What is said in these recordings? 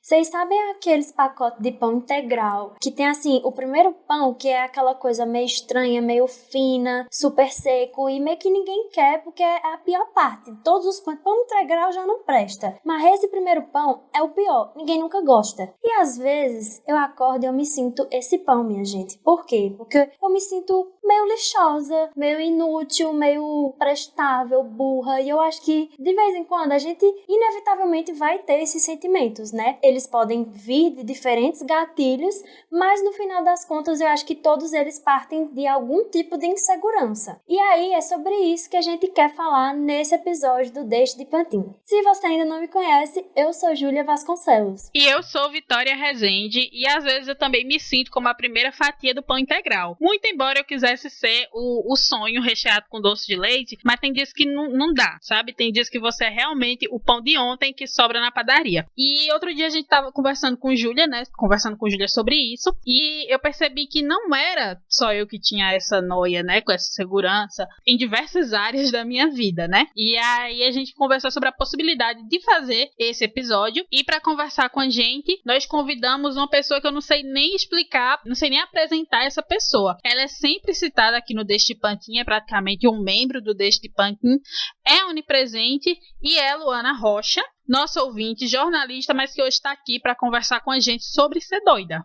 Vocês sabem aqueles pacotes de pão integral, que tem assim, o primeiro pão que é aquela coisa meio estranha, meio fina, super seco e meio que ninguém quer porque é a pior parte. Todos os pão integral já não presta. Mas esse primeiro pão é o pior, ninguém nunca gosta. E às vezes eu acordo e eu me sinto esse pão, minha gente. Por quê? Porque eu me sinto meio lixosa, meio inútil, meio prestável, burra. E eu acho que de vez em quando a gente inevitavelmente vai ter esses sentimentos, né? Eles podem vir de diferentes gatilhos, mas no final das contas eu acho que todos eles partem de algum tipo de insegurança. E aí é sobre isso que a gente quer falar nesse episódio do Deixe de Pantin. Se você ainda não me conhece, eu sou Júlia Vasconcelos. E eu sou Vitória Rezende, e às vezes eu também me sinto como a primeira fatia do pão integral. Muito embora eu quisesse ser o sonho recheado com doce de leite, mas tem dias que não dá, sabe? Tem dias que você é realmente o pão de ontem que sobra na padaria. E outro dia a gente tava conversando com Júlia, né? Conversando com Júlia sobre isso, e eu percebi que não era só eu que tinha essa noia, né? Com essa segurança em diversas áreas da minha vida, né? E aí a gente conversou sobre a possibilidade de fazer esse episódio, e para conversar com a gente, nós convidamos uma pessoa que eu não sei nem explicar, não sei nem apresentar essa pessoa. Ela é sempre citada aqui no Deixe de Pantin, é praticamente um membro do Deixe de Pantin, é onipresente, e é Luana Rocha, nossa ouvinte, jornalista, mas que hoje está aqui para conversar com a gente sobre ser doida.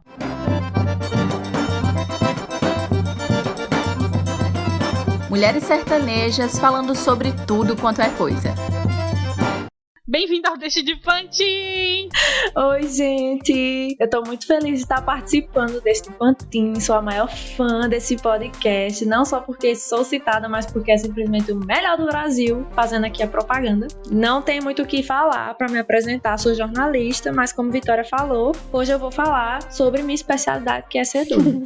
Mulheres sertanejas falando sobre tudo quanto é coisa. Bem-vindo ao Deixe de Pantin! Oi, gente! Eu tô muito feliz de estar participando deste Pantin, sou a maior fã desse podcast, não só porque sou citada, mas porque é simplesmente o melhor do Brasil, fazendo aqui a propaganda. Não tem muito o que falar para me apresentar, sou jornalista, mas como Vitória falou, hoje eu vou falar sobre minha especialidade, que é ser doida.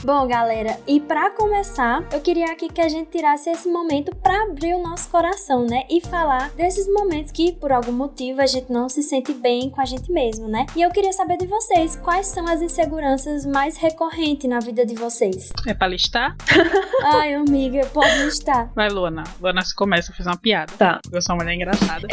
Bom, galera, e para começar, eu queria aqui que a gente tirasse esse momento para abrir o nosso coração, né? E falar desses momentos que, por algum motivo, a gente não se sente bem com a gente mesmo, né? E eu queria saber de vocês, quais são as inseguranças mais recorrentes na vida de vocês? É pra listar? Ai, amiga, pode listar. Vai, Luana. Luana começa a fazer uma piada. Tá. Eu sou uma mulher engraçada.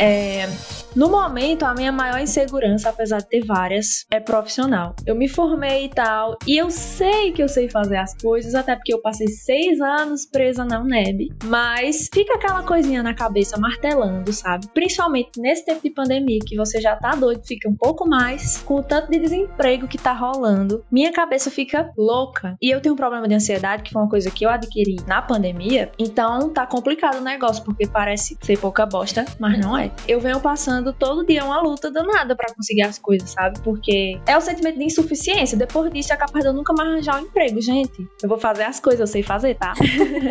No momento, a minha maior insegurança, apesar de ter várias, é profissional. Eu me formei e tal, e eu sei que eu sei fazer as coisas, até porque eu passei 6 anos presa na UNEB, mas fica aquela coisinha na cabeça martelando, sabe? Principalmente nesse tempo de pandemia, que você já tá doido, fica um pouco mais, com o tanto de desemprego que tá rolando, minha cabeça fica louca. E eu tenho um problema de ansiedade, que foi uma coisa que eu adquiri na pandemia, então tá complicado o negócio, porque parece ser pouca bosta, mas não é. Eu venho passando todo dia uma luta danada pra conseguir as coisas, sabe? Porque é o sentimento de insuficiência. Depois disso, é capaz de eu nunca mais arranjar um emprego, gente. Eu vou fazer as coisas, eu sei fazer, tá?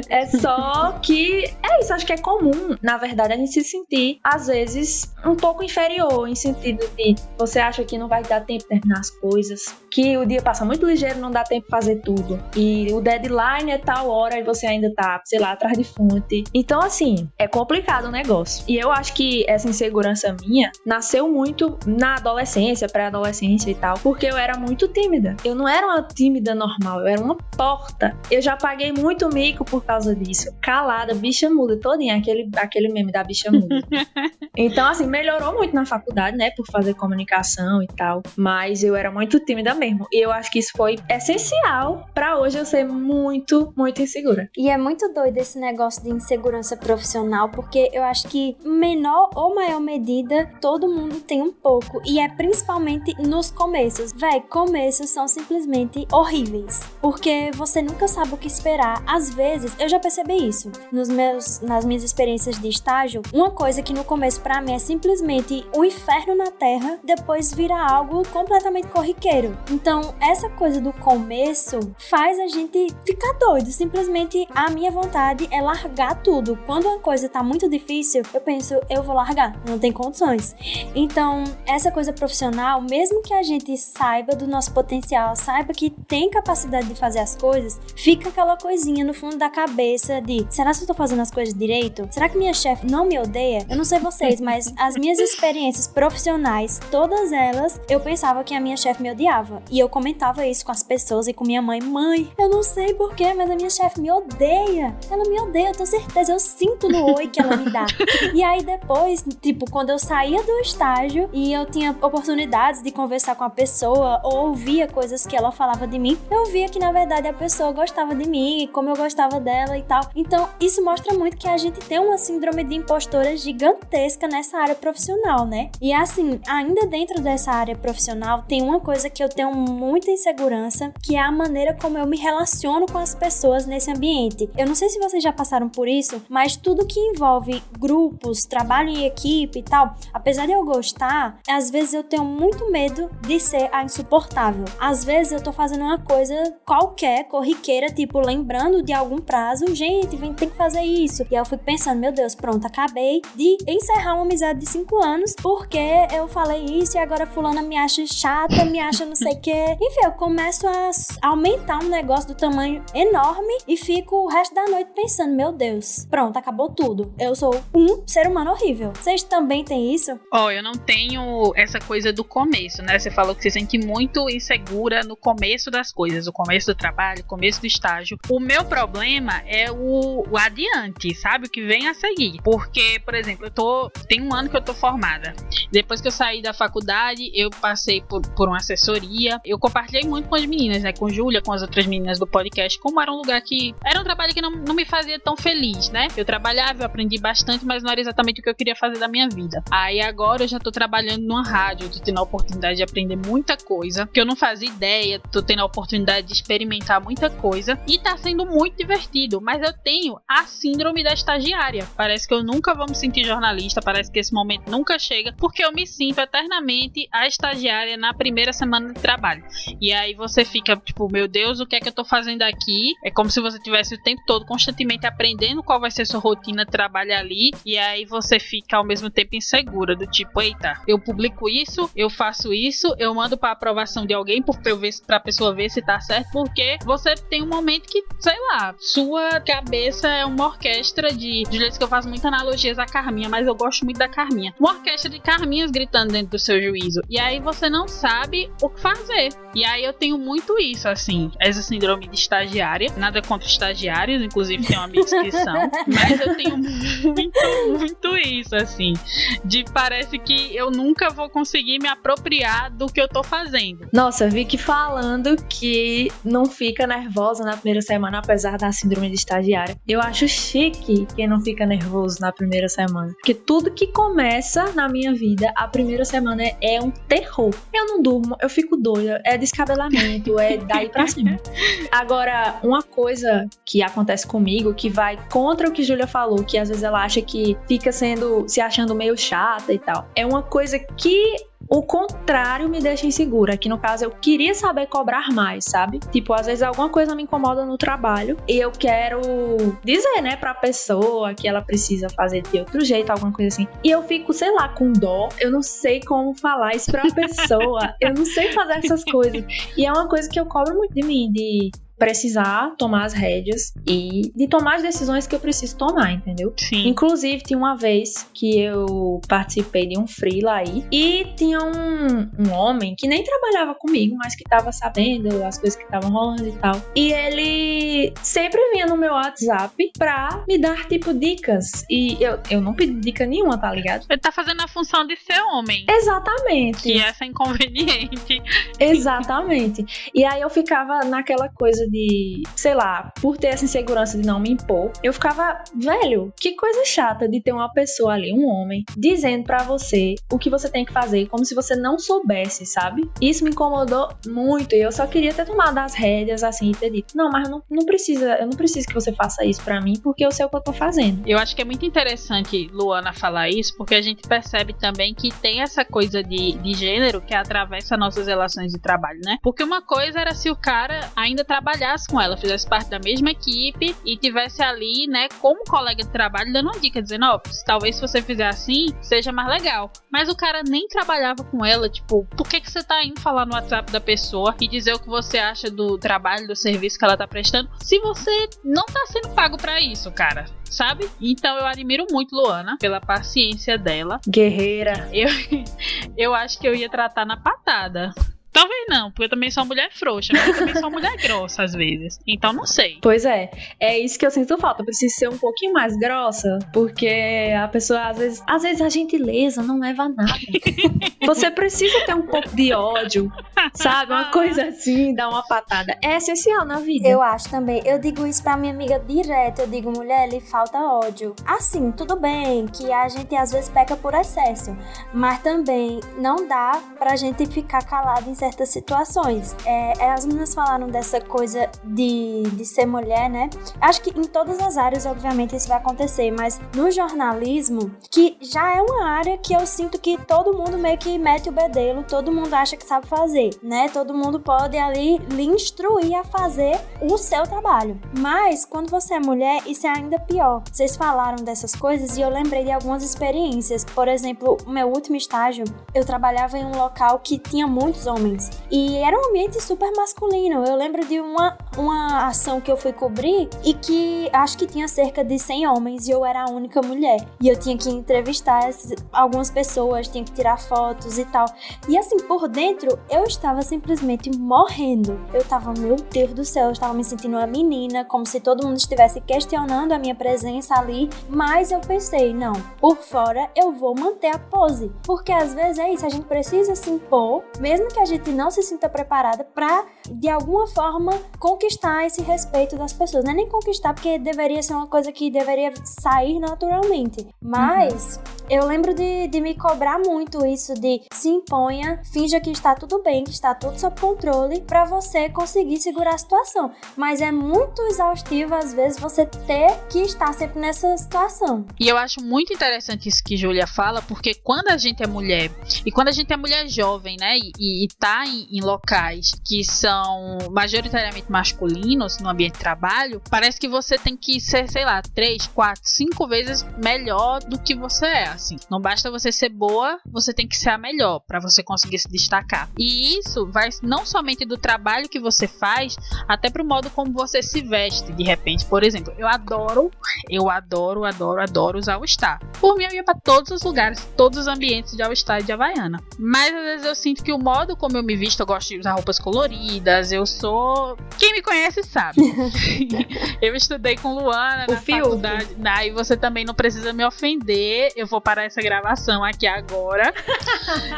É só que é isso, acho que é comum, na verdade, a gente se sentir, às vezes, um pouco inferior, em sentido de você acha que não vai dar tempo de terminar as coisas, que o dia passa muito ligeiro, não dá tempo de fazer tudo, e o deadline é tal hora e você ainda tá, sei lá, atrás de fonte. Então, assim, é complicado o negócio. E eu acho que essa insegurança minha nasceu muito na adolescência, pré-adolescência e tal, porque eu era muito tímida. Eu não era uma tímida normal, eu era uma porta. Eu já paguei muito mico por causa disso. Calada, bicha muda, todinha, aquele meme da bicha muda. Então, assim, melhorou muito na faculdade, né, por fazer comunicação e tal, mas eu era muito tímida mesmo, e eu acho que isso foi essencial pra hoje eu ser muito, muito insegura. E é muito doido esse negócio de insegurança profissional, porque eu acho que menor ou maior medida, todo mundo tem um pouco, e é principalmente nos começos. Véi, começos são simplesmente horríveis, porque você nunca sabe o que esperar. Às vezes, eu já percebi isso nas minhas experiências de estágio, uma coisa que no começo pra mim é simplesmente um inferno na terra, depois vira algo completamente corriqueiro. Então, essa coisa do começo faz a gente ficar doido. Simplesmente a minha vontade é largar tudo. Quando uma coisa tá muito difícil, eu penso, eu vou largar, não tem condições. Então, essa coisa profissional, mesmo que a gente saiba do nosso potencial, saiba que tem capacidade de fazer as coisas, fica aquela coisinha no fundo da cabeça de, será que eu tô fazendo as coisas direito? Será que minha chefe não me odeia? odeia. Eu não sei vocês, mas as minhas experiências profissionais, todas elas, eu pensava que a minha chefe me odiava. E eu comentava isso com as pessoas e com minha mãe. Mãe, eu não sei porquê, mas a minha chefe me odeia. Ela me odeia, eu tenho certeza. Eu sinto no oi que ela me dá. E aí depois, tipo, quando eu saía do estágio e eu tinha oportunidades de conversar com a pessoa ou ouvia coisas que ela falava de mim, eu via que na verdade a pessoa gostava de mim e como eu gostava dela e tal. Então isso mostra muito que a gente tem uma síndrome de impostora gigantesca nessa área profissional, né? E assim, ainda dentro dessa área profissional tem uma coisa que eu tenho muita insegurança, que é a maneira como eu me relaciono com as pessoas nesse ambiente. Eu não sei se vocês já passaram por isso, mas tudo que envolve grupos, trabalho em equipe e tal, apesar de eu gostar, às vezes eu tenho muito medo de ser a insuportável. Às vezes eu tô fazendo uma coisa qualquer, corriqueira, tipo, lembrando de algum prazo, gente, tem que fazer isso. E aí eu fico pensando, meu Deus, pronto, acabei de encerrar uma amizade de 5 anos porque eu falei isso e agora fulana me acha chata, me acha não sei o quê. Enfim, eu começo a aumentar um negócio do tamanho enorme e fico o resto da noite pensando, meu Deus, pronto, acabou tudo. Eu sou um ser humano horrível. Vocês também têm isso? Eu não tenho essa coisa do começo, né? Você falou que se sente muito insegura no começo das coisas, o começo do trabalho, o começo do estágio. O meu problema é o adiante, sabe? O que vem a seguir. Porque, por exemplo, tem 1 ano que eu tô formada. Depois que eu saí da faculdade, eu passei por uma assessoria. Eu compartilhei muito com as meninas, né? Com Júlia, com as outras meninas do podcast, como era um lugar que... Era um trabalho que não me fazia tão feliz, né? Eu trabalhava, eu aprendi bastante, mas não era exatamente o que eu queria fazer da minha vida. Aí agora eu já tô trabalhando numa rádio, tô tendo a oportunidade de aprender muita coisa, que eu não fazia ideia, tô tendo a oportunidade de experimentar muita coisa, e tá sendo muito divertido, mas eu tenho a síndrome da estagiária. Parece que eu nunca vou me sentir jornalista, parece que esse momento nunca chega, porque eu me sinto eternamente a estagiária na primeira semana de trabalho. E aí você fica, tipo, meu Deus, o que é que eu tô fazendo aqui? É como se você tivesse o tempo todo constantemente aprendendo qual vai ser sua rotina de trabalho ali, e aí você fica ao mesmo tempo insegura, do tipo, eita, eu publico isso, eu faço isso, eu mando pra aprovação de alguém pra pessoa ver se tá certo, porque você tem um momento que, sei lá, sua cabeça é uma orquestra de jeito que eu faço muitas analogias à Carminha, mas eu gosto muito da Carminha. Uma orquestra de Carminhas gritando dentro do seu juízo. E aí você não sabe o que fazer. E aí eu tenho muito isso, assim, essa síndrome de estagiária. Nada contra estagiários, inclusive tem uma minha inscrição. Mas eu tenho muito isso, assim, de parece que eu nunca vou conseguir me apropriar do que eu tô fazendo. Nossa, Vicky falando que não fica nervosa na primeira semana, apesar da síndrome de estagiária. Eu acho chique quem não fica nervoso na primeira semana. Porque tudo que começa na minha vida, a primeira semana é um terror. Eu não durmo, eu fico doida, é descabelamento, é daí pra cima. Agora, uma coisa que acontece comigo, que vai contra o que Júlia falou, que às vezes ela acha que fica se achando meio chata e tal, é uma coisa que o contrário me deixa insegura, que no caso eu queria saber cobrar mais, sabe? Tipo, às vezes alguma coisa me incomoda no trabalho e eu quero dizer, né, pra pessoa que ela precisa fazer de outro jeito, alguma coisa assim. E eu fico, sei lá, com dó, eu não sei como falar isso pra pessoa, eu não sei fazer essas coisas. E é uma coisa que eu cobro muito de mim, de precisar tomar as rédeas e de tomar as decisões que eu preciso tomar, entendeu? Sim. Inclusive, tinha uma vez que eu participei de um freela aí e tinha um homem que nem trabalhava comigo, mas que tava sabendo as coisas que estavam rolando e tal. E ele sempre vinha no meu WhatsApp pra me dar, tipo, dicas. E eu não pedi dica nenhuma, tá ligado? Ele tá fazendo a função de ser homem. Exatamente. Que essa é inconveniente. Exatamente. E aí eu ficava naquela coisa de, sei lá, por ter essa insegurança de não me impor, eu ficava, velho, que coisa chata de ter uma pessoa ali, um homem, dizendo pra você o que você tem que fazer, como se você não soubesse, sabe? Isso me incomodou muito e eu só queria ter tomado as rédeas assim e ter dito, não, mas eu não preciso que você faça isso pra mim, porque eu sei o que eu tô fazendo. Eu acho que é muito interessante, Luana, falar isso, porque a gente percebe também que tem essa coisa de gênero que atravessa nossas relações de trabalho, né? Porque uma coisa era se o cara ainda trabalhava trabalhasse com ela, fizesse parte da mesma equipe e tivesse ali, né, como colega de trabalho, dando uma dica, dizendo, ó, talvez se você fizer assim, seja mais legal. Mas o cara nem trabalhava com ela, tipo, por que você tá indo falar no WhatsApp da pessoa e dizer o que você acha do trabalho, do serviço que ela tá prestando, se você não tá sendo pago pra isso, cara? Sabe? Então eu admiro muito Luana pela paciência dela. Guerreira. Eu acho que eu ia tratar na patada. Talvez não, porque eu também sou uma mulher frouxa, mas eu também sou uma mulher grossa às vezes. Então não sei. Pois é isso que eu sinto falta. Eu preciso ser um pouquinho mais grossa, porque a pessoa, às vezes a gentileza não leva a nada. Você precisa ter um pouco de ódio, sabe? Uma coisa assim, dar uma patada. É essencial na vida. Eu acho também. Eu digo isso pra minha amiga direto. Eu digo, mulher, lhe falta ódio. Assim, tudo bem que a gente às vezes peca por excesso, mas também não dá pra gente ficar calado em certas situações. As meninas falaram dessa coisa de ser mulher, né? Acho que em todas as áreas, obviamente, isso vai acontecer, mas no jornalismo, que já é uma área que eu sinto que todo mundo meio que mete o bedelho, todo mundo acha que sabe fazer, né? Todo mundo pode ali lhe instruir a fazer o seu trabalho. Mas, quando você é mulher, isso é ainda pior. Vocês falaram dessas coisas e eu lembrei de algumas experiências. Por exemplo, o meu último estágio, eu trabalhava em um local que tinha muitos homens. E era um ambiente super masculino. Eu lembro de uma ação que eu fui cobrir e que acho que tinha cerca de 100 homens e eu era a única mulher. E eu tinha que entrevistar algumas pessoas, tinha que tirar fotos e tal. E assim, por dentro, eu estava simplesmente morrendo. Eu tava, meu Deus do céu, eu estava me sentindo uma menina, como se todo mundo estivesse questionando a minha presença ali. Mas eu pensei, não, por fora eu vou manter a pose. Porque às vezes é isso, a gente precisa se impor, mesmo que a gente não se sinta preparada pra, de alguma forma, conquistar esse respeito das pessoas. Não é nem conquistar, porque deveria ser uma coisa que deveria sair naturalmente. Mas eu lembro de me cobrar muito isso de se imponha, finja que está tudo bem, que está tudo sob controle, pra você conseguir segurar a situação. Mas é muito exaustivo, às vezes, você ter que estar sempre nessa situação. E eu acho muito interessante isso que Júlia fala, porque quando a gente é mulher, e quando a gente é mulher jovem, né, e tá em locais que são majoritariamente masculinos no ambiente de trabalho, parece que você tem que ser, sei lá, 3, 4, 5 vezes melhor do que você é, assim. Não basta você ser boa, você tem que ser a melhor para você conseguir se destacar. E isso vai não somente do trabalho que você faz, até pro modo como você se veste, de repente. Por exemplo, eu adoro usar o All-Star. Por mim, eu ia pra todos os lugares, todos os ambientes de All-Star e de Havaiana. Mas às vezes eu sinto que o modo como eu me visto, eu gosto de usar roupas coloridas, eu sou... Quem me conhece sabe. Eu estudei com Luana na faculdade. E você também não precisa me ofender, eu vou parar essa gravação aqui agora.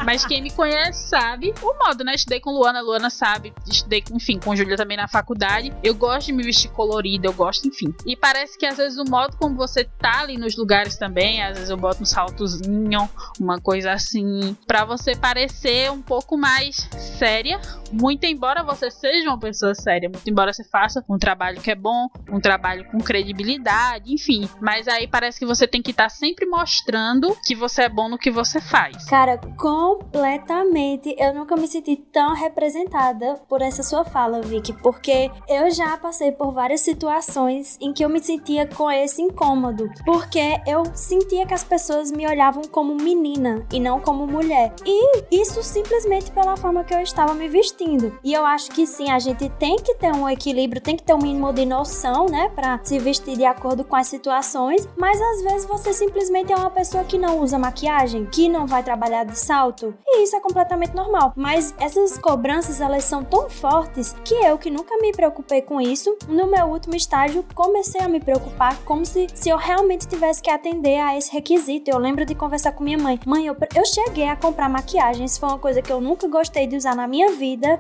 Mas quem me conhece sabe o modo, né? Estudei com Luana sabe. Estudei, enfim, com Júlia também na faculdade. Eu gosto de me vestir colorida, eu gosto, enfim. E parece que às vezes o modo como você tá ali nos lugares também, às vezes eu boto um saltozinho, uma coisa assim, pra você parecer um pouco mais séria, muito embora você seja uma pessoa séria, muito embora você faça um trabalho que é bom, um trabalho com credibilidade, enfim, mas aí parece que você tem que estar sempre mostrando que você é bom no que você faz. Cara, completamente, eu nunca me senti tão representada por essa sua fala, Vicky, porque eu já passei por várias situações em que eu me sentia com esse incômodo, porque eu sentia que as pessoas me olhavam como menina e não como mulher, e isso simplesmente pela forma que eu estava me vestindo. E eu acho que sim, a gente tem que ter um equilíbrio, tem que ter um mínimo de noção, né, pra se vestir de acordo com as situações, mas às vezes você simplesmente é uma pessoa que não usa maquiagem, que não vai trabalhar de salto, e isso é completamente normal. Mas essas cobranças, elas são tão fortes que eu, que nunca me preocupei com isso, no meu último estágio comecei a me preocupar como se eu realmente tivesse que atender a esse requisito. Eu lembro de conversar com minha mãe, eu cheguei a comprar maquiagem, isso foi uma coisa que eu nunca gostei de usar na minha vida,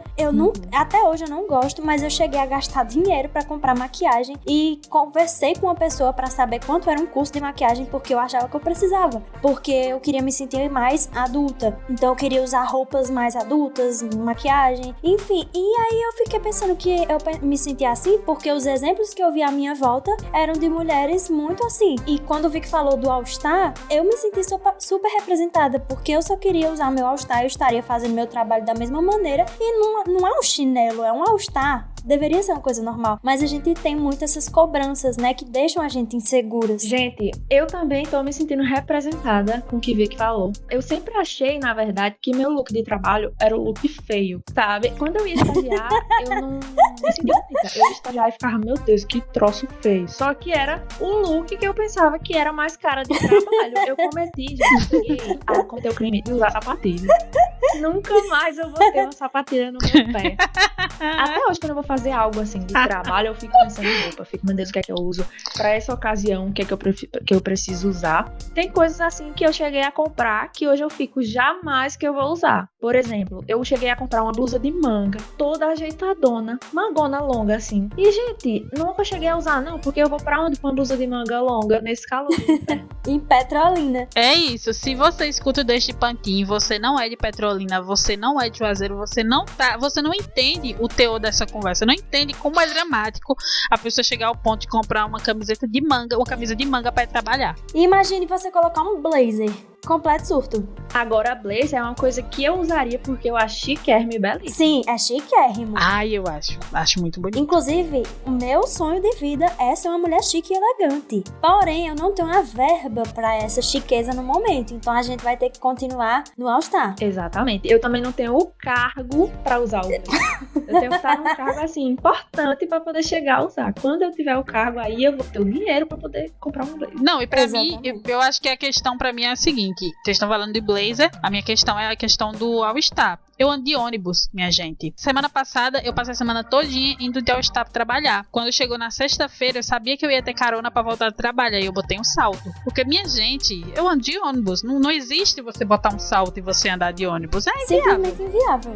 até hoje eu não gosto, mas eu cheguei a gastar dinheiro pra comprar maquiagem e conversei com uma pessoa pra saber quanto era um curso de maquiagem, porque eu achava que eu precisava, porque eu queria me sentir mais adulta, então eu queria usar roupas mais adultas, maquiagem, enfim. E aí eu fiquei pensando que eu me sentia assim porque os exemplos que eu vi à minha volta eram de mulheres muito assim, e quando o Vic falou do All-Star, eu me senti super representada, porque eu só queria usar meu All-Star, eu estaria fazendo meu trabalho da mesma maneira, e não é um chinelo, é um All-Star, Deveria ser uma coisa normal. Mas a gente tem muito essas cobranças, né? Que deixam a gente inseguras. Gente, eu também tô me sentindo representada com o que Vicky falou. Eu sempre achei, na verdade, que meu look de trabalho era o look feio, sabe? Quando eu ia estagiar, eu não me sentia bonita. Eu ia estagiar e ficava, meu Deus, que troço feio. Só que era o look que eu pensava que era mais cara de trabalho. Eu cometi, gente, cometei o crime de usar sapatilha. Nunca mais eu vou ter uma sapatilha no meu pé. Até hoje, quando eu vou fazer algo assim de trabalho, eu fico pensando em roupa. Fico, meu Deus, o que é que eu uso pra essa ocasião, o que é que eu preciso usar. Tem coisas assim que eu cheguei a comprar que hoje eu fico jamais que eu vou usar. Por exemplo, eu cheguei a comprar uma blusa de manga, toda ajeitadona, mangona longa assim. E, gente, nunca cheguei a usar, não, porque eu vou pra onde com uma blusa de manga longa nesse calor? Em Petrolina. É isso, se você escuta Deixe Pantin, você não é de Petrolina, você não é de Juazeiro, você não entende o teor dessa conversa, não entende como é dramático a pessoa chegar ao ponto de comprar uma camiseta de manga, uma camisa de manga pra ir trabalhar. E imagine você colocar um blazer. Completo surto. Agora, blazer é uma coisa que eu usaria porque eu acho chiquérrimo e belíssimo. Sim, é chiquérrimo. Ai, eu acho muito bonito. Inclusive, o meu sonho de vida é ser uma mulher chique e elegante. Porém, eu não tenho a verba pra essa chiqueza no momento. Então, a gente vai ter que continuar no All Star. Exatamente. Eu também não tenho o cargo pra usar o blazer. Eu tenho que estar num cargo, assim, importante pra poder chegar a usar. Quando eu tiver o cargo, aí eu vou ter o dinheiro pra poder comprar um blazer. Não, e pra mim, eu acho que a questão pra mim é a seguinte. Vocês estão falando de blazer, a minha questão é a questão do All Star. Eu ando de ônibus, minha gente. Semana passada, eu passei a semana todinha indo de All Star pra trabalhar. Quando chegou na sexta-feira, eu sabia que eu ia ter carona pra voltar a trabalhar. E eu botei um salto. Porque, minha gente, eu ando de ônibus. Não existe você botar um salto e você andar de ônibus. É inviável. Simplesmente inviável.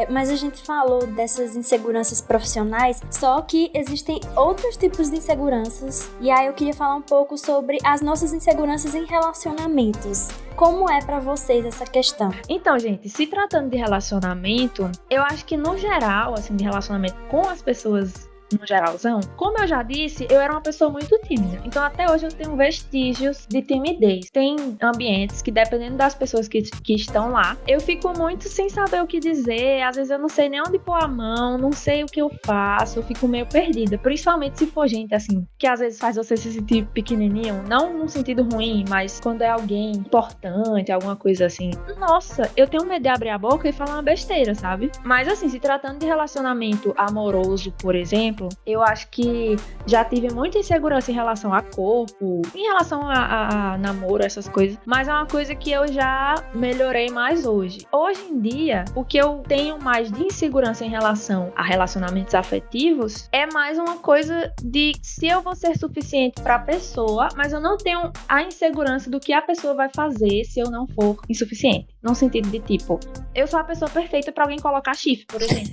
Mas a gente falou dessas inseguranças profissionais, só que existem outros tipos de inseguranças. E aí eu queria falar um pouco sobre as nossas inseguranças em relacionamentos. Como é pra vocês essa questão? Então, gente, se tratando de relacionamento, eu acho que no geral, assim, de relacionamento com as pessoas no geralzão, como eu já disse, eu era uma pessoa muito tímida. Então, até hoje eu tenho vestígios de timidez. Tem ambientes que, dependendo das pessoas que estão lá, eu fico muito sem saber o que dizer. Às vezes eu não sei nem onde pôr a mão, não sei o que eu faço, eu fico meio perdida. Principalmente se for gente, assim, que às vezes faz você se sentir pequenininho, não num sentido ruim, mas quando é alguém importante, alguma coisa assim. Nossa, eu tenho medo de abrir a boca e falar uma besteira, sabe? Mas assim, se tratando de relacionamento amoroso, por exemplo, eu acho que já tive muita insegurança em relação a corpo, em relação a namoro, essas coisas, mas é uma coisa que eu já melhorei mais hoje. Hoje em dia, o que eu tenho mais de insegurança em relação a relacionamentos afetivos é mais uma coisa de se eu vou ser suficiente pra pessoa, mas eu não tenho a insegurança do que a pessoa vai fazer se eu não for insuficiente. No sentido de tipo, eu sou a pessoa perfeita pra alguém colocar chifre, por exemplo.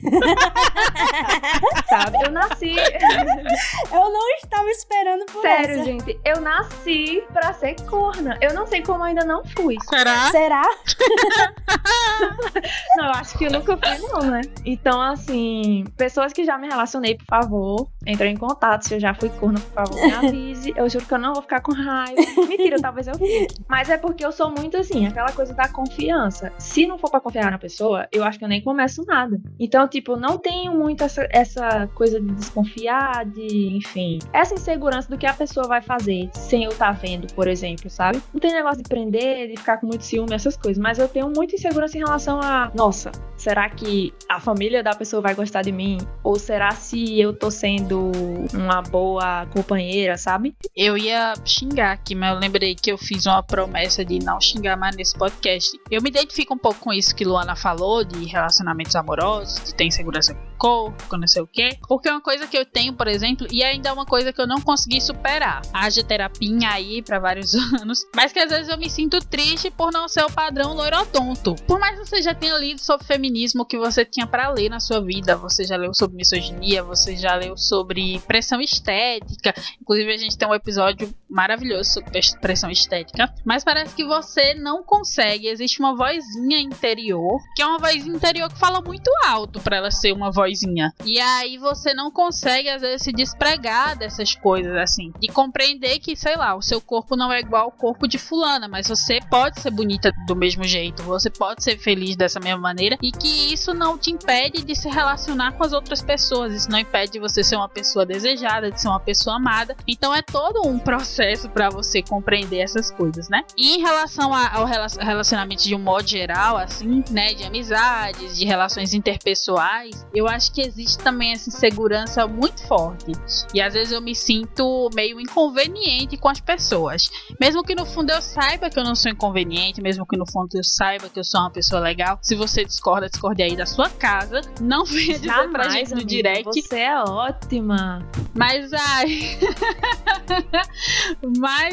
Sabe? Eu nasci... Eu não estava esperando por Sério, essa. gente. Eu nasci pra ser corna. Eu não sei como ainda não fui. Será? Não, eu acho que eu nunca fui, não, né? Então, assim, pessoas que já me relacionei, por favor, entrem em contato. Se eu já fui corna, por favor, me avise. Eu juro que eu não vou ficar com raiva. Mentira, talvez eu fique. Mas é porque eu sou muito assim, aquela coisa da confiança. Se não for pra confiar na pessoa, eu acho que eu nem começo nada. Então, tipo, não tenho muito essa coisa de desconfiar, enfim, essa insegurança do que a pessoa vai fazer sem eu estar vendo, por exemplo, sabe? Não tem negócio de prender, de ficar com muito ciúme, essas coisas, mas eu tenho muita insegurança em relação a, nossa, será que a família da pessoa vai gostar de mim? Ou será se eu tô sendo uma boa companheira, sabe? Eu ia xingar aqui, mas eu lembrei que eu fiz uma promessa de não xingar mais nesse podcast. Eu me identifico um pouco com isso que Luana falou, de relacionamentos amorosos, de ter insegurança com o corpo, com não sei o quê, porque é uma coisa que eu tenho, por exemplo, e ainda é uma coisa que eu não consegui superar. Haja terapia aí pra vários anos, mas que às vezes eu me sinto triste por não ser o padrão loirodonto. Por mais que você já tenha lido sobre feminismo, que você tinha pra ler na sua vida, você já leu sobre misoginia, você já leu sobre pressão estética, inclusive a gente tem um episódio maravilhoso sobre pressão estética, mas parece que você não consegue, existe uma vozinha interior, que é uma vozinha interior que fala muito alto pra ela ser uma vozinha, e aí você não consegue às vezes se despregar dessas coisas assim, de compreender que, sei lá, o seu corpo não é igual ao corpo de fulana, mas você pode ser bonita do mesmo jeito, você pode ser feliz dessa mesma maneira carreira e que isso não te impede de se relacionar com as outras pessoas, isso não impede de você ser uma pessoa desejada, de ser uma pessoa amada. Então é todo um processo para você compreender essas coisas, né? E em relação ao relacionamento de um modo geral, assim, né, de amizades, de relações interpessoais, eu acho que existe também essa insegurança muito forte. E às vezes eu me sinto meio inconveniente com as pessoas. Mesmo que no fundo eu saiba que eu não sou inconveniente, mesmo que no fundo eu saiba que eu sou uma pessoa legal. Se você discorda, discorde aí da sua casa. Não venha dizer pra gente no direct. Você é ótima. Mas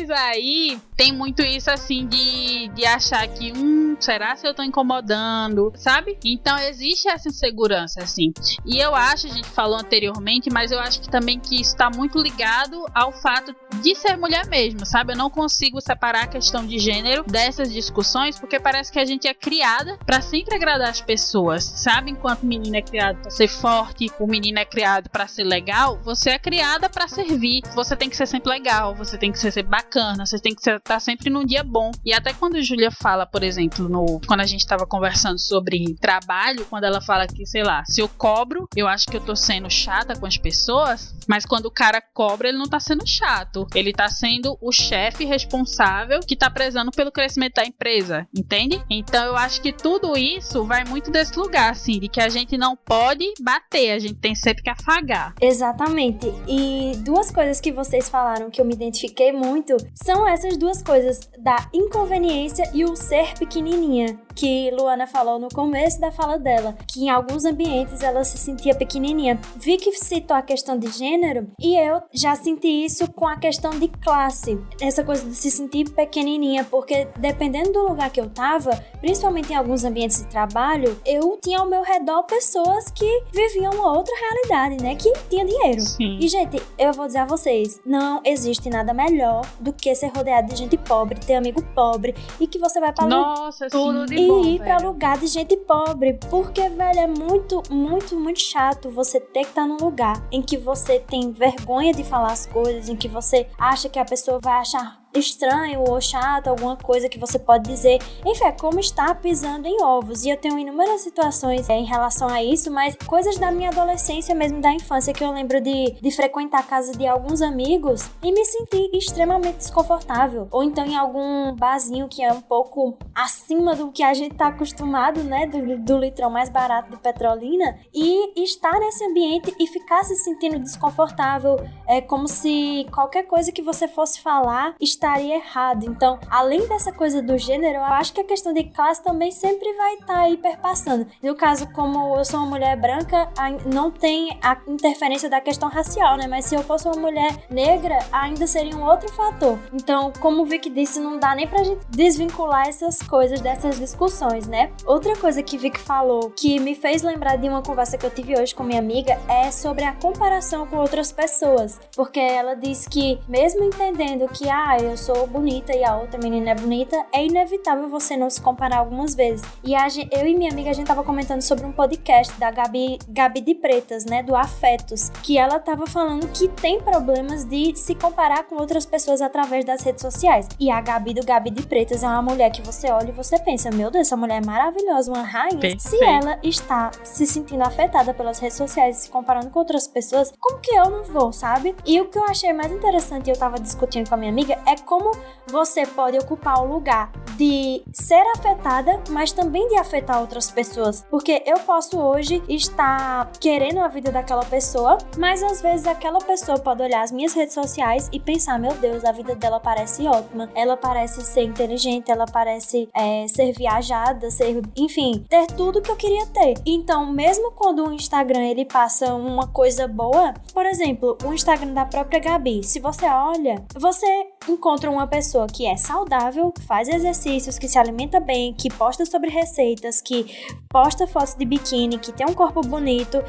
aí tem muito isso assim de achar que será se eu tô incomodando, sabe? Então existe essa insegurança assim. E eu acho, a gente falou anteriormente, mas eu acho que também que isso tá muito ligado ao fato de ser mulher mesmo, sabe? Eu não consigo separar a questão de gênero dessas discussões, porque parece que a gente é criada pra sempre agradar as pessoas, sabe? Enquanto o menino é criado pra ser forte, o menino é criado pra ser legal, você é criada pra servir. Você tem que ser sempre legal, você tem que ser sempre bacana, você tem que estar sempre num dia bom. E até quando a Júlia fala, por exemplo, quando a gente tava conversando sobre trabalho, quando ela fala que, sei lá, se eu cobro, eu acho que eu tô sendo chata com as pessoas, mas quando o cara cobra, ele não tá sendo chato, ele tá sendo o chefe responsável que tá prezando pelo crescimento da empresa, entende? Então eu acho que tudo isso vai muito desse lugar, assim, de que a gente não pode bater, a gente tem sempre que afagar. Exatamente. E duas coisas que vocês falaram que eu me identifiquei muito são essas duas coisas, da inconveniência e o ser pequenininha, que Luana falou no começo da fala dela, que em alguns ambientes ela se sentia pequenininha. Vicky citou a questão de gênero e eu já senti isso com a questão de classe, essa coisa de se sentir pequenininha, porque dependendo do lugar que eu tava, principalmente em alguns ambientes de trabalho, eu tinha ao meu redor pessoas que viviam uma outra realidade, né, que tinha dinheiro. Sim. E gente, eu vou dizer a vocês, não existe nada melhor do que ser rodeado de gente pobre, ter amigo pobre e que você vai pra Nossa, tudo sim. de bom, ir pra velho. lugar de gente pobre, porque, velho, é muito, muito, muito chato você ter que estar num lugar em que você tem vergonha de falar as coisas, em que você acha que a pessoa vai achar estranho ou chato, alguma coisa que você pode dizer. Enfim, é como estar pisando em ovos. E eu tenho inúmeras situações em relação a isso, mas coisas da minha adolescência mesmo, da infância, que eu lembro de frequentar a casa de alguns amigos e me sentir extremamente desconfortável. Ou então em algum barzinho que é um pouco acima do que a gente tá acostumado, né, do litrão mais barato de Petrolina, e estar nesse ambiente e ficar se sentindo desconfortável, é como se qualquer coisa que você fosse falar estaria errado. Então, além dessa coisa do gênero, eu acho que a questão de classe também sempre vai estar aí perpassando. No caso, como eu sou uma mulher branca, não tem a interferência da questão racial, né? Mas se eu fosse uma mulher negra, ainda seria um outro fator. Então, como o Vicky disse, não dá nem pra gente desvincular essas coisas dessas discussões, né? Outra coisa que Vicky falou, que me fez lembrar de uma conversa que eu tive hoje com minha amiga, é sobre a comparação com outras pessoas. Porque ela disse que, mesmo entendendo que, eu sou bonita e a outra menina é bonita, é inevitável você não se comparar algumas vezes. E eu e minha amiga, a gente tava comentando sobre um podcast da Gabi de Pretas, né, do Afetos, que ela tava falando que tem problemas de se comparar com outras pessoas através das redes sociais. E a Gabi do Gabi de Pretas é uma mulher que você olha e você pensa, meu Deus, essa mulher é maravilhosa, uma rainha. Perfeito. Se ela está se sentindo afetada pelas redes sociais e se comparando com outras pessoas, como que eu não vou, sabe? E o que eu achei mais interessante, e eu tava discutindo com a minha amiga, é como você pode ocupar o lugar de ser afetada, mas também de afetar outras pessoas. Porque eu posso hoje estar querendo a vida daquela pessoa, mas às vezes aquela pessoa pode olhar as minhas redes sociais e pensar, meu Deus, a vida dela parece ótima, ela parece ser inteligente, ela parece ser viajada, enfim, ter tudo que eu queria ter. Então, mesmo quando o Instagram ele passa uma coisa boa, por exemplo, o Instagram da própria Gabi, se você olha, você encontra uma pessoa que é saudável, que faz exercícios, que se alimenta bem, que posta sobre receitas, que posta fotos de biquíni, que tem um corpo bonito,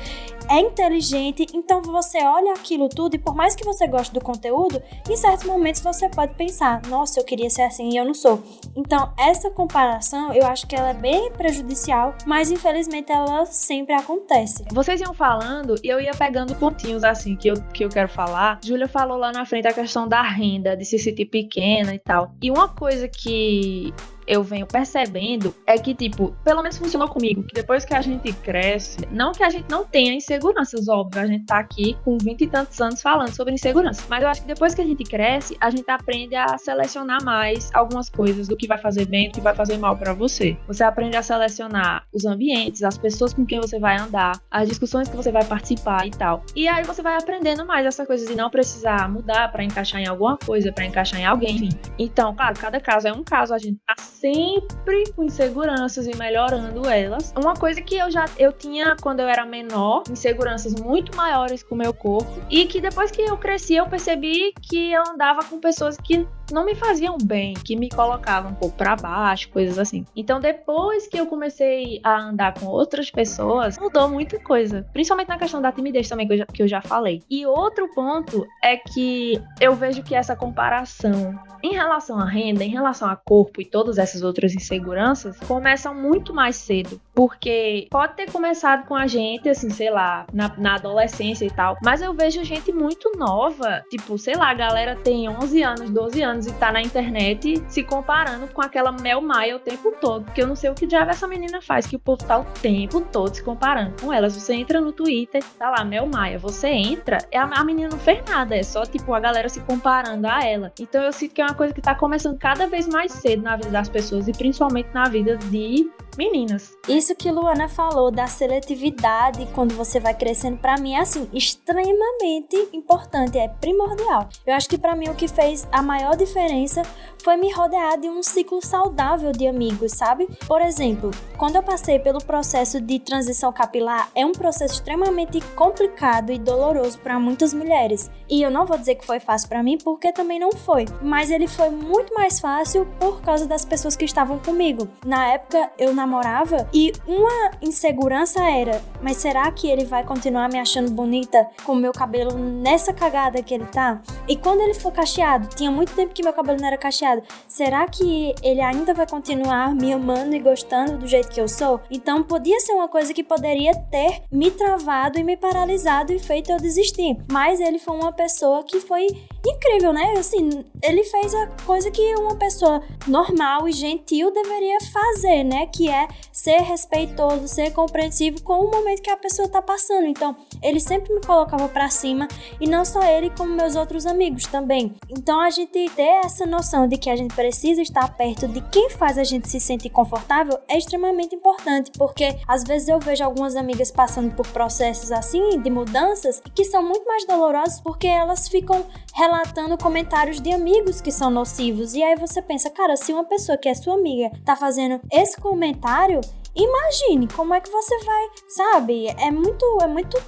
é inteligente, então você olha aquilo tudo e por mais que você goste do conteúdo, em certos momentos você pode pensar, nossa, eu queria ser assim e eu não sou. Então, essa comparação, eu acho que ela é bem prejudicial, mas infelizmente ela sempre acontece. Vocês iam falando e eu ia pegando pontinhos assim que eu quero falar. Júlia falou lá na frente a questão da renda, de se sentir pequena e tal. E uma coisa que eu venho percebendo é que, tipo, pelo menos funcionou comigo, que depois que a gente cresce, não que a gente não tenha inseguranças, óbvio, a gente tá aqui com 20 e tantos anos falando sobre insegurança, mas eu acho que depois que a gente cresce, a gente aprende a selecionar mais algumas coisas do que vai fazer bem, do que vai fazer mal pra você. Você aprende a selecionar os ambientes, as pessoas com quem você vai andar, as discussões que você vai participar e tal. E aí você vai aprendendo mais essa coisa de não precisar mudar pra encaixar em alguma coisa, pra encaixar em alguém, enfim. Então, claro, cada caso é um caso, a gente tá sempre com inseguranças e melhorando elas. Uma coisa que eu tinha quando eu era menor, inseguranças muito maiores com o meu corpo, e que depois que eu cresci eu percebi que eu andava com pessoas que não me faziam bem, que me colocavam um pouco pra baixo, coisas assim. Então depois que eu comecei a andar com outras pessoas, mudou muita coisa, principalmente na questão da timidez também, que eu já falei. E outro ponto é que eu vejo que essa comparação em relação à renda, em relação a corpo e todas essas outras inseguranças, começam muito mais cedo. Porque pode ter começado com a gente, assim, sei lá, na adolescência e tal, mas eu vejo gente muito nova, tipo, sei lá, a galera tem 11 anos, 12 anos e tá na internet se comparando com aquela Mel Maia o tempo todo, porque eu não sei o que diabo essa menina faz, que o povo tá o tempo todo se comparando com elas. Você entra no Twitter, tá lá, Mel Maia, você entra, a menina não fez nada, é só, tipo, a galera se comparando a ela. Então eu sinto que é uma coisa que tá começando cada vez mais cedo na vida das pessoas e principalmente na vida de meninas. Isso que Luana falou da seletividade quando você vai crescendo, pra mim é assim, extremamente importante, é primordial. Eu acho que pra mim o que fez a maior diferença foi me rodear de um ciclo saudável de amigos, sabe? Por exemplo, quando eu passei pelo processo de transição capilar, é um processo extremamente complicado e doloroso para muitas mulheres. E eu não vou dizer que foi fácil para mim, porque também não foi. Mas ele foi muito mais fácil por causa das pessoas que estavam comigo. Na época, eu namorava e uma insegurança era, mas será que ele vai continuar me achando bonita com o meu cabelo nessa cagada que ele tá? E quando ele for cacheado, tinha muito tempo que meu cabelo não era cacheado, será que ele ainda vai continuar me amando e gostando do jeito que eu sou? Então podia ser uma coisa que poderia ter me travado e me paralisado e feito eu desistir. Mas ele foi uma pessoa que foi incrível, né? Assim, ele fez a coisa que uma pessoa normal e gentil deveria fazer, né? Que é ser respeitoso, ser compreensivo com o momento que a pessoa tá passando. Então, ele sempre me colocava pra cima, e não só ele, como meus outros amigos também. Então, a gente ter essa noção de que a gente precisa estar perto de quem faz a gente se sentir confortável é extremamente importante, porque às vezes eu vejo algumas amigas passando por processos assim, de mudanças, que são muito mais dolorosos porque elas ficam relatando comentários de amigos que são nocivos, e aí você pensa, cara, se uma pessoa que é sua amiga tá fazendo esse comentário, imagine como é que você vai, sabe? É muito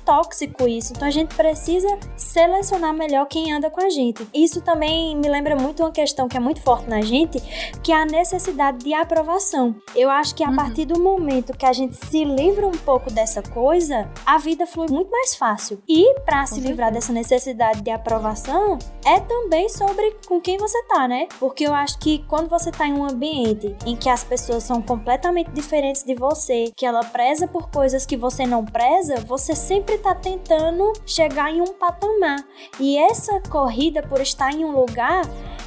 tóxico isso. Então a gente precisa selecionar melhor quem anda com a gente. Isso também me lembra muito uma questão que é muito forte na gente, que é a necessidade de aprovação. Eu acho que a partir do momento que a gente se livra um pouco dessa coisa, a vida flui muito mais fácil. E para se livrar dessa necessidade de aprovação, é também sobre com quem você tá, né? Porque eu acho que quando você tá em um ambiente em que as pessoas são completamente diferentes de você, que ela preza por coisas que você não preza, você sempre tá tentando chegar em um patamar. E essa corrida por estar em um lugar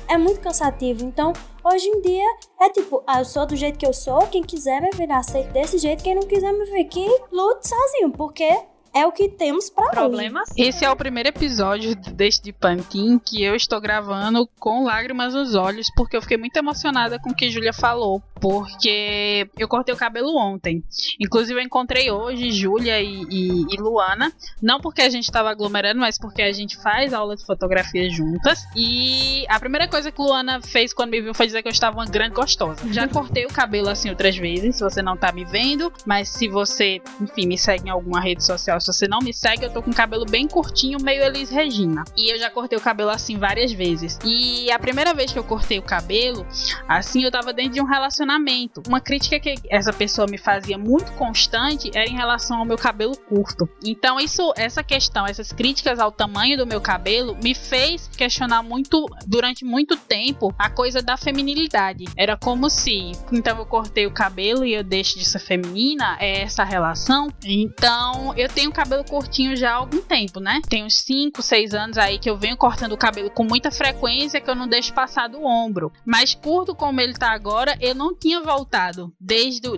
é muito cansativo. Então, hoje em dia, é tipo, eu sou do jeito que eu sou, quem quiser me ver, aceita desse jeito, quem não quiser me ver, que lute sozinho, porque é o que temos pra problemas. Esse é o primeiro episódio deste Pantin que eu estou gravando com lágrimas nos olhos, porque eu fiquei muito emocionada com o que Júlia falou, porque eu cortei o cabelo ontem. Inclusive eu encontrei hoje Júlia e Luana, não porque a gente estava aglomerando, mas porque a gente faz aula de fotografia juntas, e a primeira coisa que Luana fez quando me viu foi dizer que eu estava uma grande gostosa. Já cortei o cabelo assim outras vezes, se você não tá me vendo, mas se você, enfim, me segue em alguma rede social, se você não me segue, eu tô com o cabelo bem curtinho, meio Elis Regina. E eu já cortei o cabelo assim várias vezes. E a primeira vez que eu cortei o cabelo, assim, eu tava dentro de um relacionamento. Uma crítica que essa pessoa me fazia muito constante era em relação ao meu cabelo curto. Então essa questão, essas críticas ao tamanho do meu cabelo me fez questionar muito, durante muito tempo, a coisa da feminilidade. Era como se, então eu cortei o cabelo e eu deixo de ser feminina, é essa relação. Então eu tenho cabelo curtinho já há algum tempo, né? Tem uns 5, 6 anos aí que eu venho cortando o cabelo com muita frequência, que eu não deixo passar do ombro. Mas curto como ele tá agora, eu não tinha voltado desde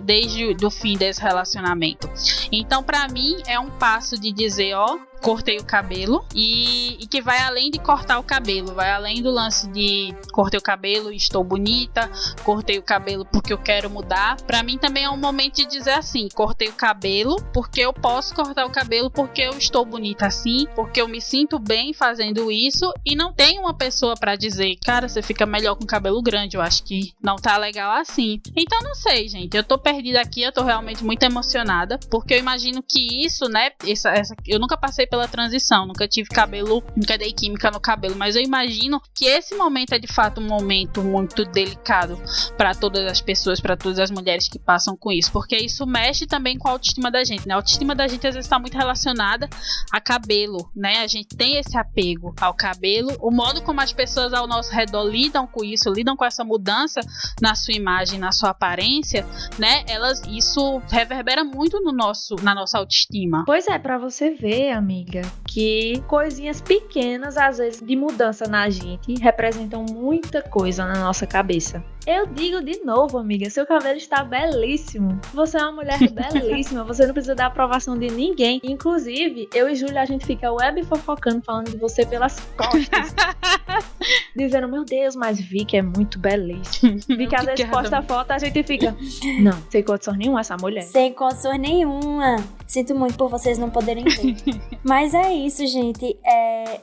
o fim desse relacionamento. Então, pra mim, é um passo de dizer, ó, cortei o cabelo e que vai além de cortar o cabelo, vai além do lance de cortei o cabelo e estou bonita, cortei o cabelo porque eu quero mudar. Pra mim também é um momento de dizer assim, cortei o cabelo porque eu posso cortar o cabelo porque eu estou bonita assim, porque eu me sinto bem fazendo isso e não tem uma pessoa pra dizer, cara, você fica melhor com cabelo grande, eu acho que não tá legal assim. Então não sei, gente, eu tô perdida aqui, eu tô realmente muito emocionada, porque eu imagino que isso, né, eu nunca passei pela transição, nunca tive cabelo, nunca dei química no cabelo, mas eu imagino que esse momento é de fato um momento muito delicado para todas as pessoas, para todas as mulheres que passam com isso, porque isso mexe também com a autoestima da gente, né? A autoestima da gente às vezes está muito relacionada a cabelo, né? A gente tem esse apego ao cabelo, o modo como as pessoas ao nosso redor lidam com isso, lidam com essa mudança na sua imagem, na sua aparência, né? Isso reverbera muito na nossa autoestima. Pois é, pra você ver, amiga, que coisinhas pequenas, às vezes, de mudança na gente, representam muita coisa na nossa cabeça. Eu digo de novo, amiga, seu cabelo está belíssimo. Você é uma mulher belíssima, você não precisa da aprovação de ninguém. Inclusive, eu e Júlia, a gente fica web fofocando, falando de você pelas costas. Dizendo, meu Deus, mas Vicky é muito belíssima. Vicky às vezes posta foto, a gente fica, não, sem condições nenhuma essa mulher. Sem condições nenhuma. Sinto muito por vocês não poderem ver. Mas é isso, gente.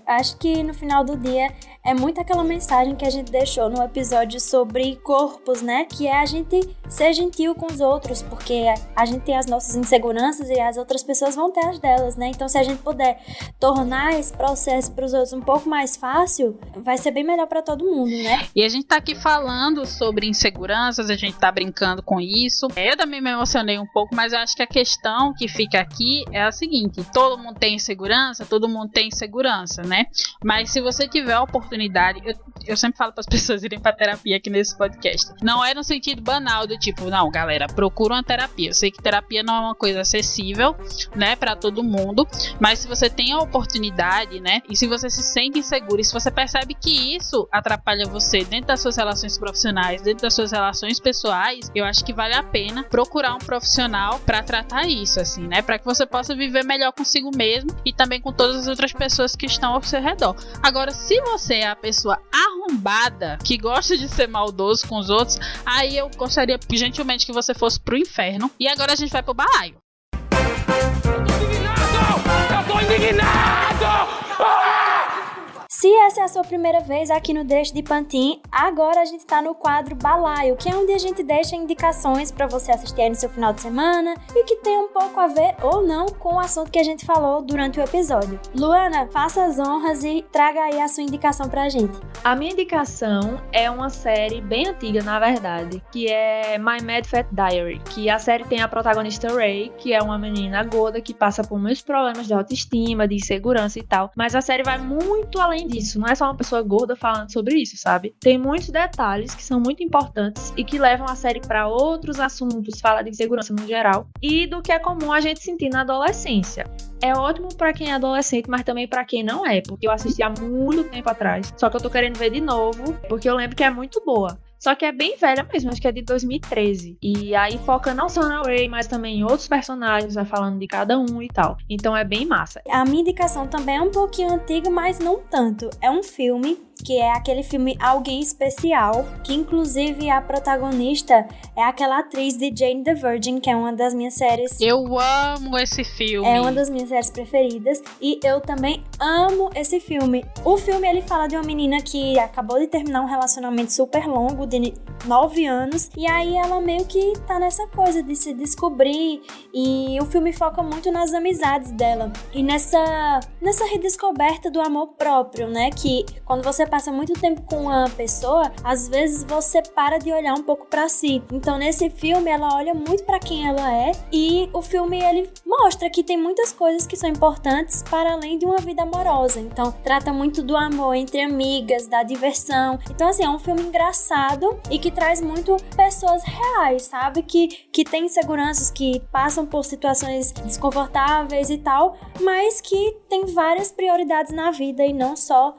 Acho que no final do dia é muito aquela mensagem que a gente deixou no episódio sobre corpos, né? Que é a gente ser gentil com os outros, porque a gente tem as nossas inseguranças e as outras pessoas vão ter as delas, né? Então, se a gente puder tornar esse processo para os outros um pouco mais fácil, vai ser bem melhor para todo mundo, né? E a gente tá aqui falando sobre inseguranças, a gente tá brincando com isso. Eu também me emocionei um pouco, mas eu acho que a questão que fica aqui é a seguinte: todo mundo tem insegurança, né? Mas se você tiver a oportunidade, eu sempre falo para as pessoas irem para terapia aqui nesse podcast. Não é no sentido banal do tipo, não, galera, procura uma terapia. Eu sei que terapia não é uma coisa acessível, né, para todo mundo, mas se você tem a oportunidade, né, e se você se sente inseguro, e se você percebe que isso atrapalha você dentro das suas relações profissionais, dentro das suas relações pessoais, eu acho que vale a pena procurar um profissional para tratar isso, assim, né, para que você possa viver melhor consigo mesmo e também com todas as outras pessoas que estão ao seu redor. Agora, se você é a pessoa arrombada que gosta de ser maldoso com os outros, aí eu gostaria gentilmente que você fosse pro inferno. E agora a gente vai pro balaio. Eu tô indignado! Se essa é a sua primeira vez aqui no Deixa de Pantin, agora a gente tá no quadro Balaio, que é onde a gente deixa indicações pra você assistir aí no seu final de semana e que tem um pouco a ver ou não com o assunto que a gente falou durante o episódio. Luana, faça as honras e traga aí a sua indicação pra gente. A minha indicação é uma série bem antiga, na verdade, que é My Mad Fat Diary, que a série tem a protagonista Ray, que é uma menina gorda que passa por muitos problemas de autoestima, de insegurança e tal, mas a série vai muito além disso, não é só uma pessoa gorda falando sobre isso, sabe? Tem muitos detalhes que são muito importantes e que levam a série para outros assuntos, fala de insegurança no geral e do que é comum a gente sentir na adolescência. É ótimo pra quem é adolescente, mas também pra quem não é, porque eu assisti há muito tempo atrás, só que eu tô querendo ver de novo, porque eu lembro que é muito boa. Só que é bem velha mesmo, acho que é de 2013. E aí foca não só na Ray, mas também em outros personagens, vai falando de cada um e tal. Então é bem massa. A minha indicação também é um pouquinho antiga, mas não tanto. É um filme, que é aquele filme Alguém Especial, que inclusive a protagonista é aquela atriz de Jane the Virgin, que é uma das minhas séries... Eu amo esse filme. É uma das minhas séries preferidas e eu também amo esse filme. O filme, ele fala de uma menina que acabou de terminar um relacionamento super longo, de 9 anos, e aí ela meio que tá nessa coisa de se descobrir, e o filme foca muito nas amizades dela e nessa redescoberta do amor próprio, né, que quando você você passa muito tempo com uma pessoa, às vezes você para de olhar um pouco pra si. Então nesse filme ela olha muito pra quem ela é, e o filme ele mostra que tem muitas coisas que são importantes para além de uma vida amorosa. Então trata muito do amor entre amigas, da diversão. Então assim, é um filme engraçado e que traz muito pessoas reais, sabe? Que tem inseguranças, que passam por situações desconfortáveis e tal, mas que tem várias prioridades na vida e não só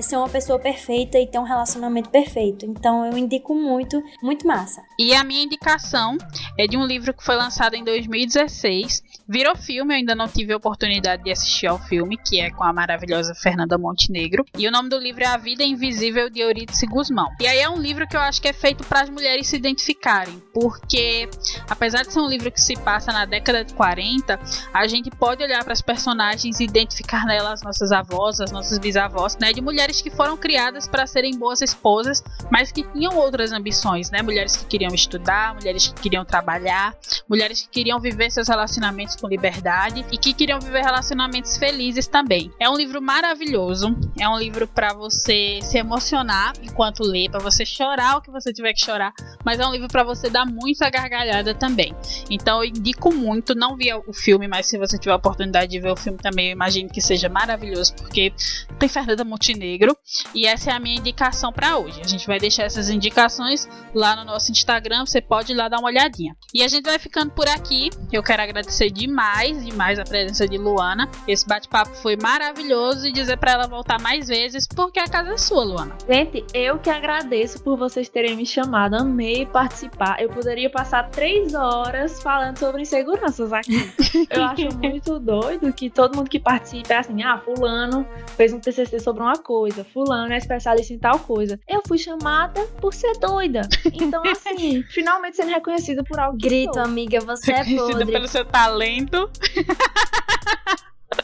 ser uma pessoa perfeita e ter um relacionamento perfeito. Então eu indico muito, muito massa. E a minha indicação é de um livro que foi lançado em 2016, virou filme, eu ainda não tive a oportunidade de assistir ao filme, que é com a maravilhosa Fernanda Montenegro, e o nome do livro é A Vida Invisível, de Eurídice Guzmão. E aí é um livro que eu acho que é feito para as mulheres se identificarem, porque apesar de ser um livro que se passa na década de 40, a gente pode olhar para as personagens e identificar nelas nossas avós, as nossas bisavós, né, de mulheres que foram criadas para serem boas esposas, mas que tinham outras ambições, né, mulheres que queriam estudar, mulheres que queriam trabalhar, mulheres que queriam viver seus relacionamentos com liberdade e que queriam viver relacionamentos felizes também. É um livro maravilhoso, é um livro para você se emocionar enquanto lê, para você chorar o que você tiver que chorar, mas é um livro para você dar muita gargalhada também. Então eu indico muito, não vi o filme, mas se você tiver a oportunidade de ver o filme também, eu imagino que seja maravilhoso, porque tem Fernanda Montenegro, e essa é a minha indicação para hoje. A gente vai deixar essas indicações lá no nosso Instagram, você pode ir lá dar uma olhadinha. E a gente vai ficando por aqui. Eu quero agradecer demais a presença de Luana. Esse bate-papo foi maravilhoso e dizer para ela voltar mais vezes, porque a casa é sua, Luana. Gente, eu que agradeço por vocês terem me chamado, amei participar. Eu poderia passar 3 horas falando sobre inseguranças aqui. Eu acho muito doido que todo mundo que participa é assim, fulano fez um TCC sobre uma coisa, fulano é especialista em tal coisa. Eu fui chamada por ser doida. Então assim, finalmente sendo reconhecida por algo que Grito, sou. amiga, você é Reconhecida podre. pelo seu talento.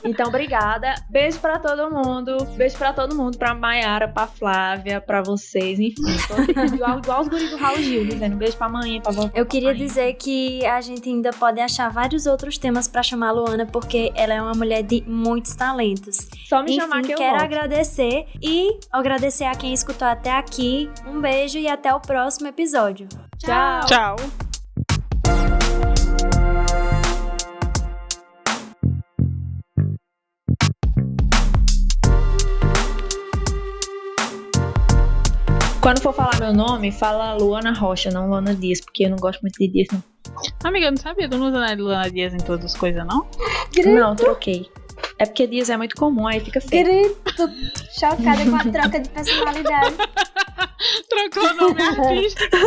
Então, obrigada. Beijo pra todo mundo. Beijo pra todo mundo. Pra Maiara, pra Flávia, pra vocês. Enfim, igual os guris do Raul Gil, dizendo beijo pra mãe, pra vovó. Eu queria mãe. dizer que a gente ainda pode achar vários outros temas pra chamar a Luana, porque ela é uma mulher de muitos talentos. Só me Enfim, chamar que eu quero volto. agradecer a quem escutou até aqui. Um beijo e até o próximo episódio. Tchau. Tchau. Quando for falar meu nome, fala Luana Rocha, não Luana Dias, porque eu não gosto muito de Dias, não. Amiga, eu não sabia, tu não usa Luana Dias em todas as coisas, não? Não, troquei. É porque Dias é muito comum, aí fica feio. Grito, chocada com a troca de personalidade. Trocou o nome artístico.